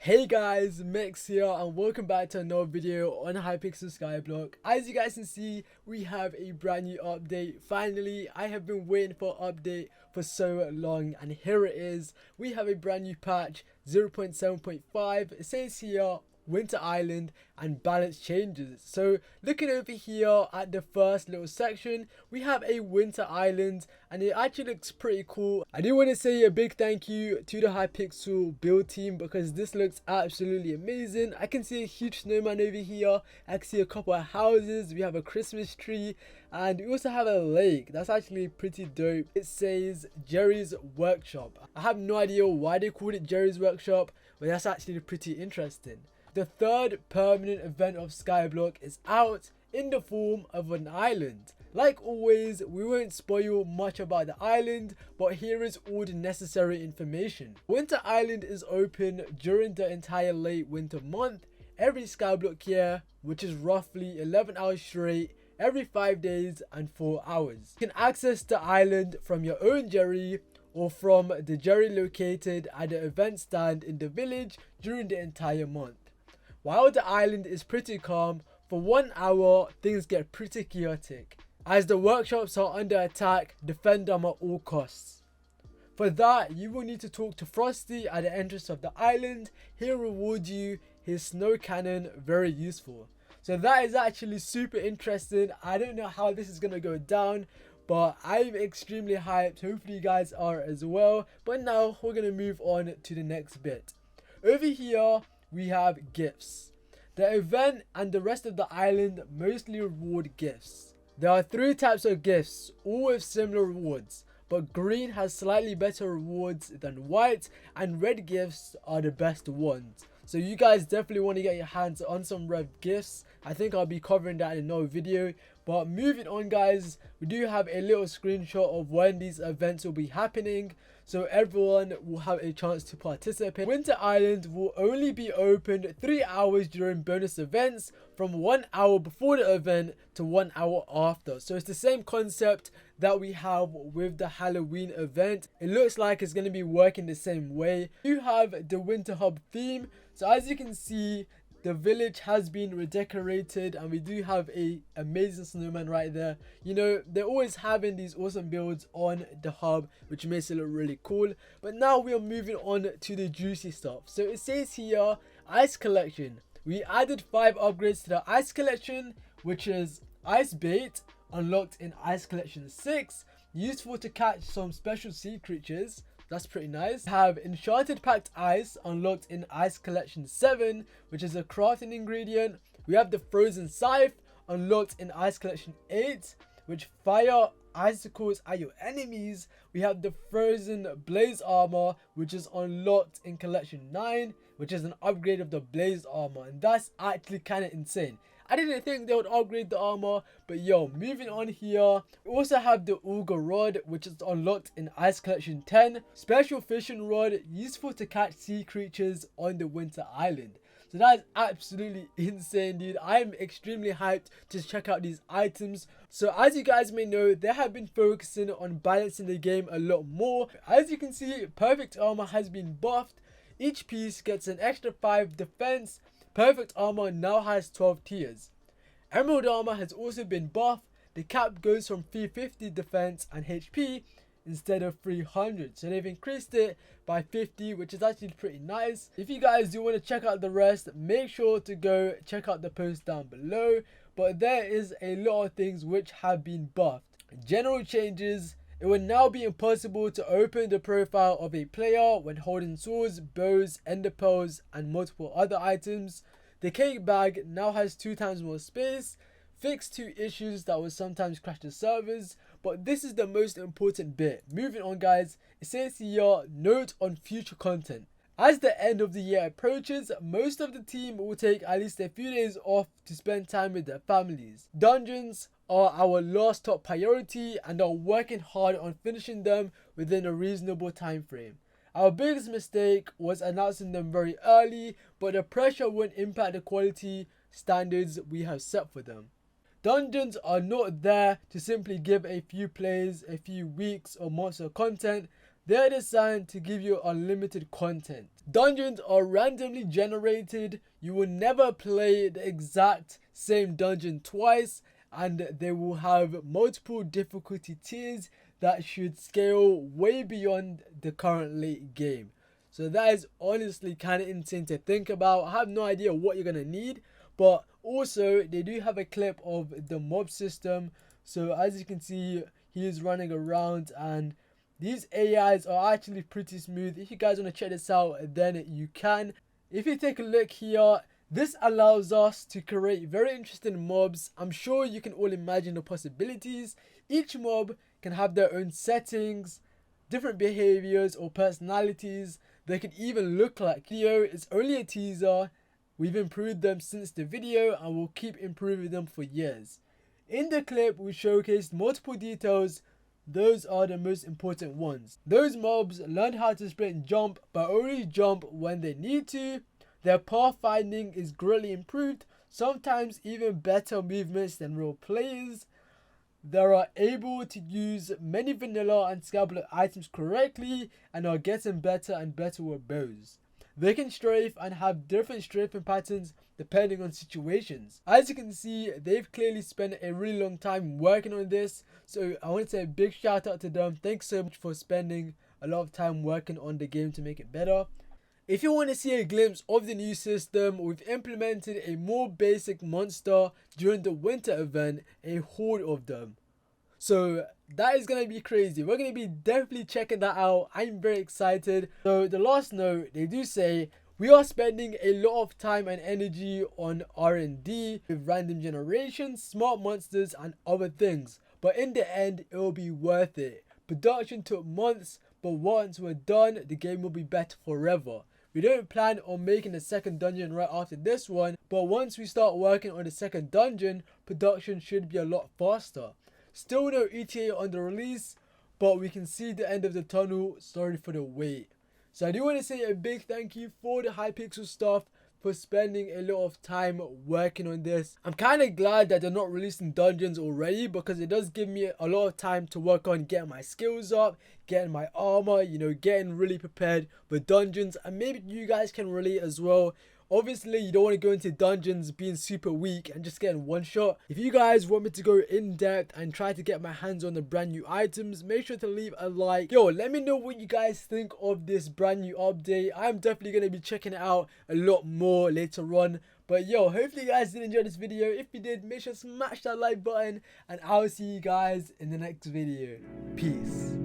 Hey guys, Mekz here and welcome back to another video on Hypixel Skyblock. As you guys can see, we have a brand new update. Finally, I have been waiting for an update for so long and here it is. We have a brand new patch 0.7.5. It says here Winter Island and balance changes. So looking over here at the first little section, we have a Winter Island and it actually looks pretty cool. I do want to say a big thank you to the Hypixel build team because this looks absolutely amazing. I can see a huge snowman over here. I can see a couple of houses. We have a Christmas tree and we also have a lake. That's actually pretty dope. It says Jerry's Workshop. I have no idea why they called it Jerry's Workshop, but that's actually pretty interesting. The third permanent event of Skyblock is out in the form of an island. Like always, we won't spoil much about the island, but here is all the necessary information. Winter Island is open during the entire late winter month, every Skyblock year, which is roughly 11 hours straight, every 5 days and 4 hours. You can access the island from your own Jerry or from the Jerry located at the event stand in the village during the entire month. While the island is pretty calm, for 1 hour things get pretty chaotic. As the workshops are under attack, defend them at all costs. For that, you will need to talk to Frosty at the entrance of the island. He'll reward you his snow cannon, very useful. So that is actually super interesting. I don't know how this is going to go down, but I'm extremely hyped. Hopefully you guys are as well. But now we're going to move on to the next bit. Over here, we have gifts. The event and the rest of the island mostly reward gifts. There are 3 types of gifts, all with similar rewards, but green has slightly better rewards than white and red gifts are the best ones. So you guys definitely want to get your hands on some red gifts. I think I'll be covering that in another video. But moving on guys, we do have a little screenshot of when these events will be happening, so everyone will have a chance to participate. Winter Island will only be open 3 hours during bonus events, from 1 hour before the event to 1 hour after. So it's the same concept that we have with the Halloween event. It looks like it's going to be working the same way. You have the Winter Hub theme. So as you can see, the village has been redecorated and we do have a amazing snowman right there. You know, they're always having these awesome builds on the hub, which makes it look really cool. But now we are moving on to the juicy stuff. So it says here, Ice Collection. We added 5 upgrades to the Ice Collection, which is Ice Bait, unlocked in Ice Collection 6, useful to catch some special sea creatures. That's pretty nice. We have Enchanted Packed Ice, unlocked in Ice Collection 7, which is a crafting ingredient. We have the Frozen Scythe, unlocked in Ice Collection 8, which fire icicles at your enemies. We have the Frozen Blaze Armor, which is unlocked in Collection 9, which is an upgrade of the Blaze Armor, and that's actually kind of insane. I didn't think they would upgrade the armor, but yo, moving on here, we also have the Auger Rod, which is unlocked in Ice Collection 10. Special Fishing Rod, useful to catch sea creatures on the Winter Island. So that is absolutely insane, dude. I am extremely hyped to check out these items. So as you guys may know, they have been focusing on balancing the game a lot more. As you can see, Perfect Armor has been buffed. Each piece gets an extra 5 defense. Perfect Armor now has 12 tiers. Emerald Armor has also been buffed. The cap goes from 350 defense and HP instead of 300. So they've increased it by 50, which is actually pretty nice. If you guys do want to check out the rest, make sure to go check out the post down below. But there is a lot of things which have been buffed. General changes. It will now be impossible to open the profile of a player when holding swords, bows, ender pearls, and multiple other items. The cake bag now has 2 times more space. Fixed 2 issues that will sometimes crash the servers. But this is the most important bit. Moving on guys, it says here, note on future content. As the end of the year approaches, most of the team will take at least a few days off to spend time with their families. Dungeons are our last top priority and are working hard on finishing them within a reasonable time frame. Our biggest mistake was announcing them very early, but the pressure won't impact the quality standards we have set for them. Dungeons are not there to simply give a few players a few weeks or months of content. They're designed to give you unlimited content. Dungeons are randomly generated. You will never play the exact same dungeon twice, and they will have multiple difficulty tiers that should scale way beyond the current late game. So that is honestly kind of insane to think about. I have no idea what you're gonna need, but also they do have a clip of the mob system. So as you can see, he is running around, and these AIs are actually pretty smooth. If you guys want to check this out, then you can. If you take a look here, this allows us to create very interesting mobs. I'm sure you can all imagine the possibilities. Each mob can have their own settings, different behaviors or personalities. They can even look like. Video is only a teaser. We've improved them since the video and we'll keep improving them for years. In the clip, we showcased multiple details. Those are the most important ones. Those mobs learned how to sprint and jump, but only jump when they need to. Their pathfinding is greatly improved, sometimes even better movements than real players. They are able to use many vanilla and Skyblock items correctly and are getting better and better with bows. They can strafe and have different strafing patterns depending on situations. As you can see, they've clearly spent a really long time working on this, so I want to say a big shout out to them. Thanks so much for spending a lot of time working on the game to make it better. If you want to see a glimpse of the new system, we've implemented a more basic monster during the winter event, a horde of them. So that is going to be crazy. We're going to be definitely checking that out. I'm very excited. So the last note, they do say, we are spending a lot of time and energy on R&D with random generations, smart monsters and other things. But in the end, it will be worth it. Production took months, but once we're done, the game will be better forever. We don't plan on making a second dungeon right after this one, but once we start working on the second dungeon, production should be a lot faster. Still no ETA on the release, but we can see the end of the tunnel. Sorry for the wait. So I do want to say a big thank you for the Hypixel staff for spending a lot of time working on this. I'm kind of glad that they're not releasing dungeons already, because it does give me a lot of time to work on getting my skills up, getting my armor, you know, getting really prepared for dungeons. And maybe you guys can relate as well. Obviously, you don't want to go into dungeons being super weak and just getting one shot. If you guys want me to go in depth and try to get my hands on the brand new items, make sure to leave a like. Yo, let me know what you guys think of this brand new update. I'm definitely going to be checking it out a lot more later on. But yo, hopefully you guys did enjoy this video. If you did, make sure to smash that like button. And I'll see you guys in the next video. Peace.